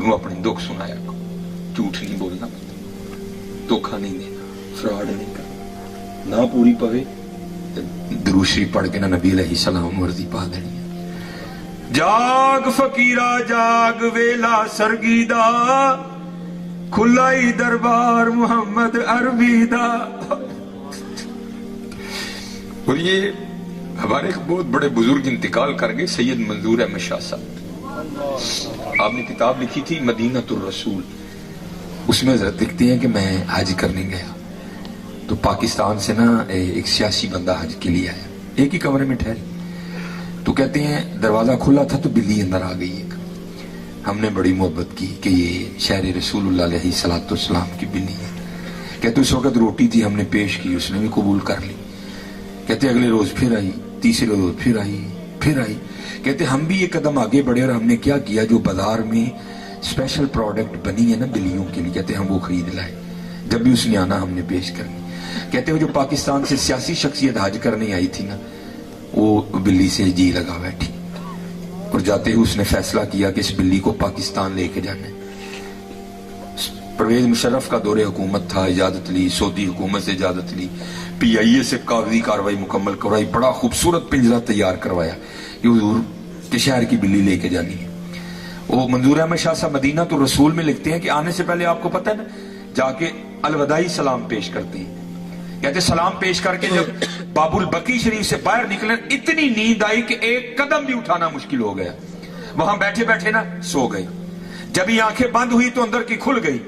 انہوں اپنے دکھ سنایا کرو، جھوٹ نہیں بولنا، دھوکھا نہیں دینا، فراڈ نہیں کرنا، نہ پوری پوے درود شریف پڑھ کے نہ نبی علیہ السلام ورزی پا دینی ہے۔ جاگ فقیرہ جاگ ویلا سرگیدہ، کھلا ہی دربار محمد عربی دا۔ اور یہ ہمارے ایک بہت بڑے بزرگ انتقال کر گئے، سید منظور احمد شاہ صاحب۔ آپ نے کتاب لکھی تھی مدینۃ الرسول، اس میں حضرت لکھتے ہیں کہ میں حج کرنے گیا تو پاکستان سے نا ایک سیاسی بندہ حج کے لیے آیا، ایک ہی کمرے میں ٹھہرے، تو کہتے ہیں دروازہ کھلا تھا تو بلی اندر آ گئی ایک، ہم نے بڑی محبت کی کہ یہ شہر رسول اللہ علیہ السلام کی بلی ہے۔ کہتے اس وقت روٹی تھی، ہم نے پیش کی، اس نے بھی قبول کر لی۔ کہتے اگلے روز پھر آئی، تیسرے روز پھر آئی۔ کہتے ہم بھی یہ قدم آگے بڑھے اور ہم نے کیا جو بازار میں اسپیشل پروڈکٹ بنی ہے نا بلیوں کے لیے، کہتے ہم وہ خرید لائے، جب بھی اس نے آنا ہم نے پیش کرنی۔ کہتے وہ جو پاکستان سے سیاسی شخصیت حج کرنے آئی تھی نا، وہ بلی سے جی لگا بیٹھی، اور جاتے ہی اس نے فیصلہ کیا کہ اس بلی کو پاکستان لے کے جانا ہے۔ پرویز مشرف کا دور حکومت تھا، اجازت لی، سعودی حکومت سے اجازت لی، پی آئی اے سے کاغذی کاروائی مکمل کروائی، بڑا خوبصورت پنجرہ تیار کروایا کہ حضور کے شہر کی بلی لے کے جانی ہے۔ وہ منظور احمد شاہ صاحب مدینۃ الرسول میں لکھتے ہیں کہ آنے سے پہلے آپ کو پتہ ہے نا، جا کے الوداعی سلام پیش کرتے ہیں۔ کہتے سلام پیش کر کے جب باب البقی شریف سے باہر نکلے، اتنی نیند آئی کہ ایک قدم بھی اٹھانا مشکل ہو گیا، وہاں بیٹھے بیٹھے نا سو گئی۔ جب یہ آنکھیں بند ہوئی تو اندر کی کھل گئی،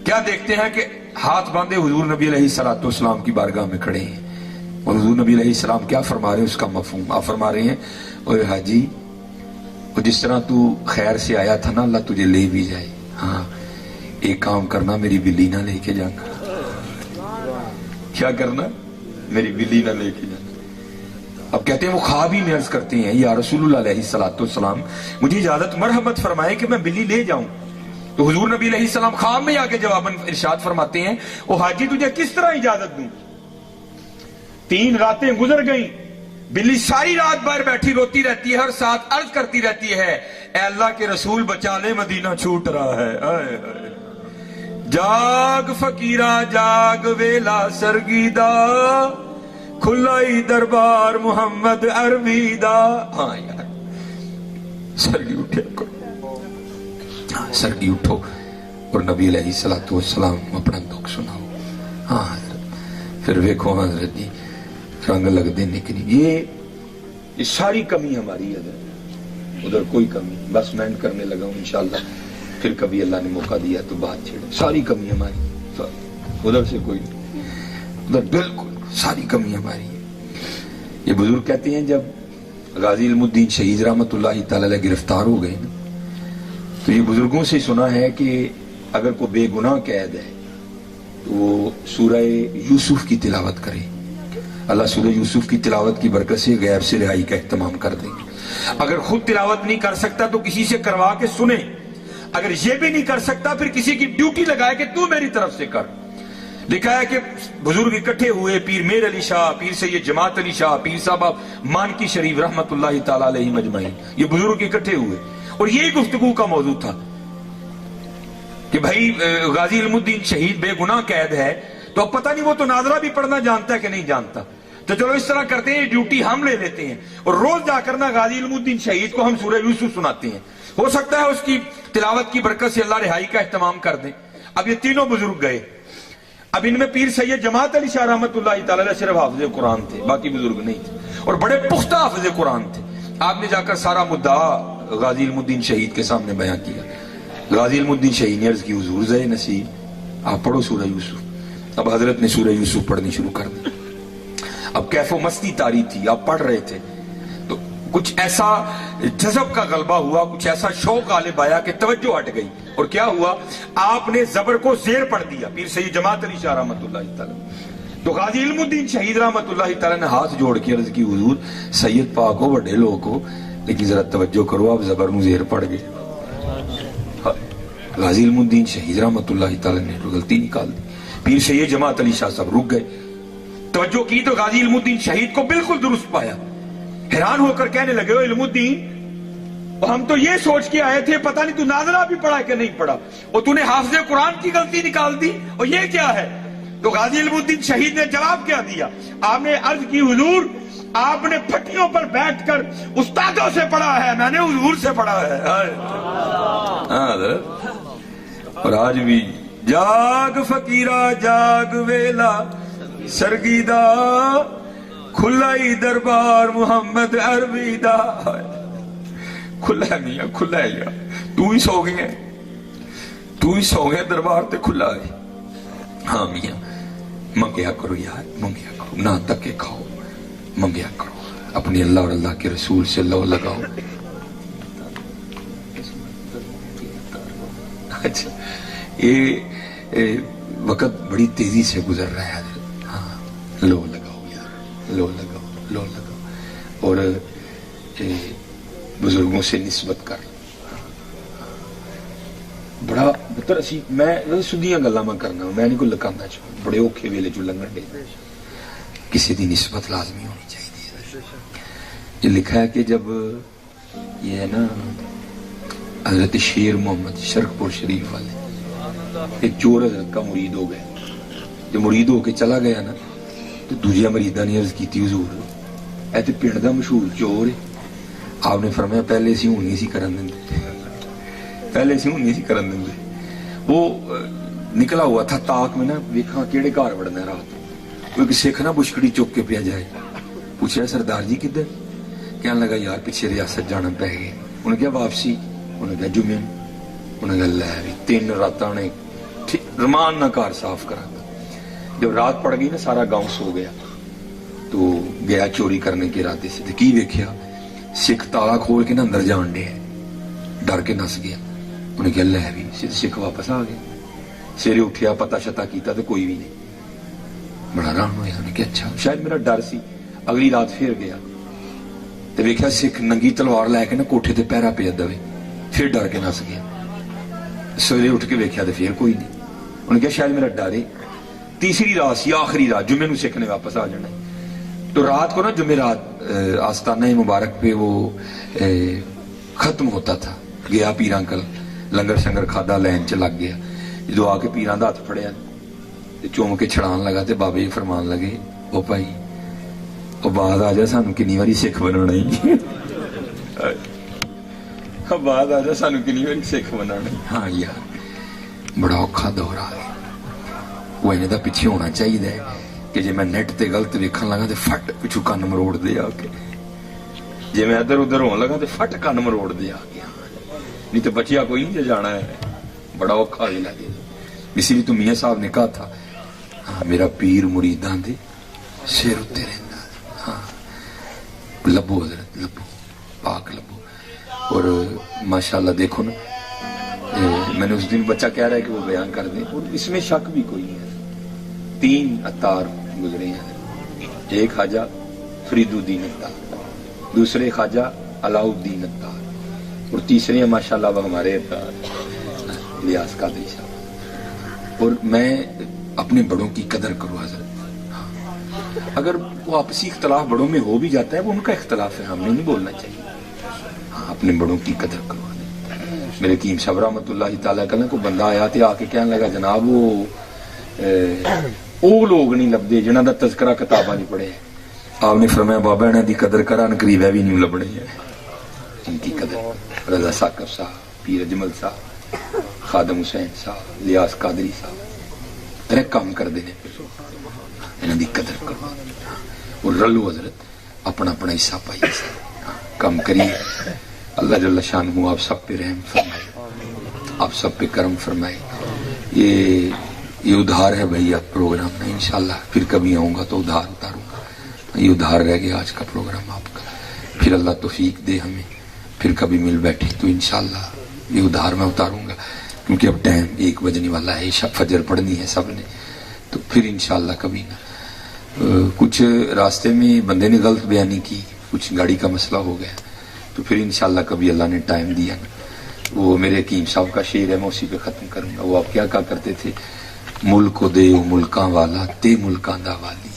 کیا دیکھتے ہیں کہ ہاتھ باندھے حضور نبی علیہ السلام کی بارگاہ میں کھڑے ہیں، اور حضور نبی علیہ السلام کیا فرما رہے ہیں، اس کا مفہوم آپ فرما رہے ہیں، اور حاجی وہ جس طرح تو خیر سے آیا تھا نا، اللہ تجھے لے بھی جائے، ہاں ایک کام کرنا، میری بلی نہ لے کے جانا۔ کیا کرنا؟ میری بلی نہ لے کے جانا۔ اب کہتے ہیں وہ خواب ہی میں عرض کرتے ہیں، یا رسول اللہ علیہ السلام مجھے اجازت مرحمت فرمائے کہ میں بلی لے جاؤں۔ تو حضور نبی علیہ السلام خواب میں آگے جواباً ارشاد فرماتے ہیں، او حاجی تجھے کس طرح اجازت دوں؟ 3 راتیں گزر گئیں، بلی ساری رات باہر بیٹھی روتی رہتی ہے، ہر ساتھ عرض کرتی رہتی ہے، اے اللہ کے رسول بچا لے، مدینہ چھوٹ رہا ہے۔ آئے آئے جاگ فقیرہ جاگ ویلا سرگیدہ، کھلا ہی دربار محمد عربی دا۔ ہاں یار سرگی اٹھے سرگی اٹھو اور نبی علیہ السلام اپنا دکھ سناؤ۔ ہاں حضرت پھر ویکھو حضرت جی رنگ لگ دے نکلی۔ یہ ساری کمی ہماری ہے حضرت، ادھر کوئی کمی، بس میں کرنے لگا ہوں انشاءاللہ، پھر کبھی اللہ نے موقع دیا تو بات چھیڑے۔ ساری کمی ہماری، ادھر سے کوئی نہیں، ادھر بالکل ساری کمی ہماری ہے۔ یہ بزرگ کہتے ہیں جب غازی علم الدین شہید رحمت اللہ تعالی علیہ گرفتار ہو گئے نا، تو یہ بزرگوں سے سنا ہے کہ اگر کوئی بے گناہ قید ہے تو وہ سورہ یوسف کی تلاوت کرے، اللہ سورہ یوسف کی تلاوت کی برکت سے غیب سے رہائی کا اہتمام کر دیں گے۔ اگر خود تلاوت نہیں کر سکتا تو کسی سے کروا کے سنے، اگر یہ بھی نہیں کر سکتا پھر کسی کی ڈیوٹی لگائے کہ تو میری طرف سے کر۔ لکھا ہے کہ بزرگ اکٹھے ہوئے، پیر میر علی شاہ، پیر سید جماعت علی شاہ، پیر صاحب مانکی شریف رحمت اللہ تعالی علیہ مجمعین، یہ بزرگ اکٹھے ہوئے اور یہی گفتگو کا موضوع تھا کہ بھائی غازی علم الدین شہید بے گناہ قید ہے، تو اب پتہ نہیں وہ تو ناظرہ بھی پڑھنا جانتا ہے کہ نہیں جانتا، تو چلو اس طرح کرتے ہیں ڈیوٹی ہم لے لیتے ہیں اور روز جا کرنا غازی علم الدین شہید کو ہم سورہ یوسف سناتے ہیں، ہو سکتا ہے اس کی تلاوت کی برکت سے اللہ رہائی کا اہتمام کر دیں۔ اب یہ تینوں بزرگ گئے، اب ان میں پیر سید جماعت علی شاہ رحمت اللہ تعالی علیہ صرف حافظ قرآن تھے، باقی بزرگ نہیں تھے، اور بڑے پختہ حافظ قرآن تھے۔ آپ نے جا کر سارا مدعا غازی علم الدین شہید کے سامنے بیان کیا۔ غازی علم الدین شہید نے عرض کی، حضور زے نصیب آپ پڑھو سورہ یوسف۔ اب حضرت نے سورہ یوسف پڑھنی شروع کر دی۔ اب کیف و مستی طاری تھی، آپ پڑھ رہے تھے تو کچھ ایسا جذب کا غلبہ ہوا، کچھ ایسا شوق غالب آیا کہ توجہ ہٹ گئی، اور کیا ہوا، آپ نے زبر کو زیر پڑھ دیا، پیر سید جماعت علی شاہ رحمت اللہ تعالی۔ تو غازی علم الدین شہید رحمت اللہ تعالی نے ہاتھ جوڑ کے عرض کی، حضور سید پاک ہو، بڑے لوگ ہو، لیکن ذرا توجہ کرو، آپ زبر نو زیر پڑھ گئے۔ غازی علم الدین شہید رحمت اللہ تعالی نے غلطی نکال دی، پیر سید جماعت علی شاہ صاحب رک گئے، توجہ کی تو غازی علم الدین شہید کو بالکل درست پایا، حیران ہو کر کہنے لگے، علم الدین और हम तो ये सोच के आए थे पता नहीं तू नाज़रा भी पढ़ा कि नहीं पढ़ा, और तूने हाफिज़े कुरान की गलती निकाल दी, और ये क्या है? तो गाजी इल्मुद्दीन शहीद ने जवाब क्या दिया? आपने अर्ज की, हुजूर आपने फटियों पर बैठकर उस्तादों से पढ़ा है, मैंने हुजूर से पढ़ा है। और आज भी जाग फकीरा जाग वेला सरगीदा, खुला ही दरबार मुहम्मद अरबी दा। खुला है मियां, खुला है यार, तू ही सो गया, तू ही सो गया, दरबार ते खुला है। हाँ मियां, मंगया करो यार, मंगया करो, ना तके खाओ, मंगया करो, अपने अल्लाह और अल्लाह के रसूल से लो लगाओ। अच्छा, ये वक्त बड़ी तेजी से गुजर रहा है। हाँ, लो लगाओ यार, लो लगाओ, लो लगाओ, और बुजुर्गों से निस्बत कर। बड़ा पुत्र असी मैं सुधियां गल्लां मैं करना, मैं नहीं कोई लकांदा चाह, बड़े औखे वेले चो लंघण दे, किसी की निस्बत लाजमी होनी चाहिए। ये लिखा है कि जब ये है ना हजरत शेर मोहम्मद शरकपुर शरीफ वाले एक चोर हजरत का मुरीद हो गए, जो मुरीद होके चला गया ना तो दूसरे मरीदा ने अर्ज की, हुजूर ऐ ते पिंड दा मशहूर चोर है। आपने फरमाया पहले सी हूं नहीं सी करन देंदे, पहले सी हूं नहीं सी करन देंदे। वो निकला हुआ था ताक में ना, वेखा केड़े घर वड़ना है रात। वो एक सिख ना बुशकड़ी चुक के पिया जाए, पूछा सरदार जी किधर? कहने लगा यार पिछे रियासत जाना पै गए। उन्हें क्या वापसी? उन्हें क्या जुम्मे? उन्हें क्या लै भी 3 रातां ने रमान ना घर साफ करा। जब रात पड़ गई ना सारा गांव सो गया, तो गया चोरी करने के इरादे से, की वेख्या सिख ताला खोल के ना अंदर जान डे, डर के नस गया। उन्हें क्या लै भी सिख वापस आ गए। सवेरे उठिया पता शता किया तो कोई भी नहीं। बड़ा हैरान होया, उन्हें क्या अच्छा शायद मेरा डर सी। अगली रात फिर गया तो वेख्या सिख नंगी तलवार लैके ना कोठे ते पहरा पे दवे, फिर डर के नस गया। सवेरे उठ के वेख्या तो फिर कोई नहीं। उन्हें क्या शायद मेरा डर है। तीसरी रात सी, आखिरी रात, जुम्मे नूं सिख ने वापस आ जाना। तो रात को ना जुम्मे रात आस्ताना मुबारक पे वो खत्म होता था। गया पीर अंकल, लंगर शंगर खादा, लैन च लग गया। जो आके पीरां दा हथ फड़िया चूम के छड़ान लगा तो बाबे जी फरमान लगे, ओ भाई ओ बाद आ जा, सानू कितनी बारी सिख बनाना ही, बाद आ जा, सानू कितनी बारी सिख बनाना। हाँ यार बड़ा औखा दौर आ गया। वो इन्हें दा पिछे होना चाहिए कि जे मैं नेट ते गलत वेखन लगा तो फट पिछू कन्न मरोड़ दे आके, जे मैं इधर उधर होने लगा तो फट कन्न मरोड़ दे आके। नहीं तो बचिया कोई नहीं जाना है, बड़ा औखा ही लगे। इसी तो मियाँ साहब ने कहा था, हाँ मेरा पीर मुरीदां दे सिर उत्ते रहिंदा। हाँ लबो हजरत, लबो पाक लबो। और माशाल्लाह देखो ना, मैंने उस दिन बच्चा कह रहा है कि वो बयान कर दें, और इसमें शक भी कोई नहीं है। 3 अतार गुजरे हैं, एक ख्वाजा फरीदुद्दीन अत्तार, दूसरे ख्वाजा अलाउद्दीन अत्तार, और तीसरे माशाल्लाह वो हमारे अत्तार इलियास कादरी साहब। और मैं अपने बड़ों की कदर करूँ हजरत। अगर वो आपसी इख्तलाफ बड़ों में हो भी जाता है, वो उनका इख्तलाफ है, हमें नहीं बोलना चाहिए। हाँ अपने बड़ों की कदर करो। मेरे कीम साहब रहमतुल्लाह तआला कल को बंदा आया तो आके कहने लगा, जनाब वो लोग नहीं लभदे जिन्हां दा तज़किरा किताबां नहीं पढ़े। आपने फरमाया बाबा इन्हां दी कदर करा, नकरीब भी नहीं लभने है। इनकी कदर रजा साकब साहब, पीर अजमल साहब, खादम हुसैन साहब, इलियास कादरी साहब तेरे काम करते हैं, इन्हां दी कदर करो और रलो हजरत, अपना अपना हिस्सा पाइए, काम करिए। अल्लाह जल्ल शानहू आप सब पे रहम फरमाए, आप सब पे करम फरमाए। ये उधार है भैया प्रोग्राम में, इंशाल्लाह फिर कभी आऊंगा तो उधार उतारूंगा। ये उधार रह गया आज का प्रोग्राम आपका, फिर अल्लाह तौफीक दे हमें, फिर कभी मिल बैठे तो इंशाल्लाह ये उधार मैं उतारूंगा। क्योंकि अब टाइम 1 बजने वाला है, फजर पढ़नी है सब ने, तो फिर इंशाल्लाह कभी ना। कुछ रास्ते में बंदे ने गलत बयानी की, कुछ गाड़ी का मसला हो गया, तो फिर इंशाल्लाह कभी अल्लाह ने टाइम दिया ना। वो मेरे हकीम साहब का शेर है, मैं उसी पे खत्म करूंगा। वो आप क्या कहा करते थे, मुल्क को दे मुल्कां वाला ते मुल्कां दा वाली,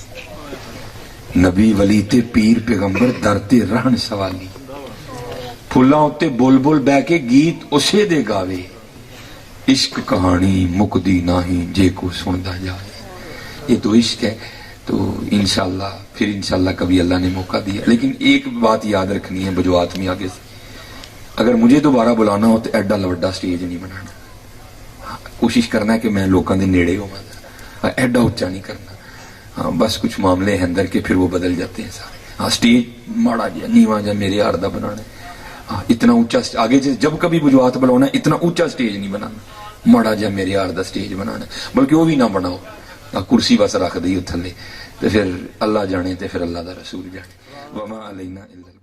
नबी वली ते पीर पैगंबर दर ते रहन सवाली, ਫੁੱਲਾਂ ਉੱਤੇ ਬੁਲਬੁਲ ਬਹਿ ਕੇ ਗੀਤ ਉਸੇ ਦੇ ਗਾਵੇ, इश्क कहानी मुकदी नाही जे को सुनदा जाए। ये तो इश्क है। तो इंशाल्लाह फिर इंशाल्लाह कभी अल्लाह ने मौका दिया। लेकिन एक बात याद रखनी है बजवात में आगे से, अगर मुझे दोबारा बुलाना हो तो एडा लवड्डा स्टेज नहीं बनाना। कोशिश करना है कि मैं लोगों के नेड़े होवां, एडा उच्चा नहीं करना। हाँ बस कुछ मामले हैं अंदर के, फिर वो बदल जाते हैं सारे। हाँ स्टेज माड़ा जा नीवा जा मेरे यार दा बनाना है। हाँ इतना ऊंचा आगे से जब कभी बुझवात बुलाना इतना ऊंचा स्टेज नहीं बनाना, माड़ा जा मेरे यार दा स्टेज बनाना, बल्कि वो भी ना बनाओ, कुर्सी बस रख दी थले, तो फिर अल्लाह जाने तो फिर अल्लाह दा रसूल जाने। वमा अलैना इल्ला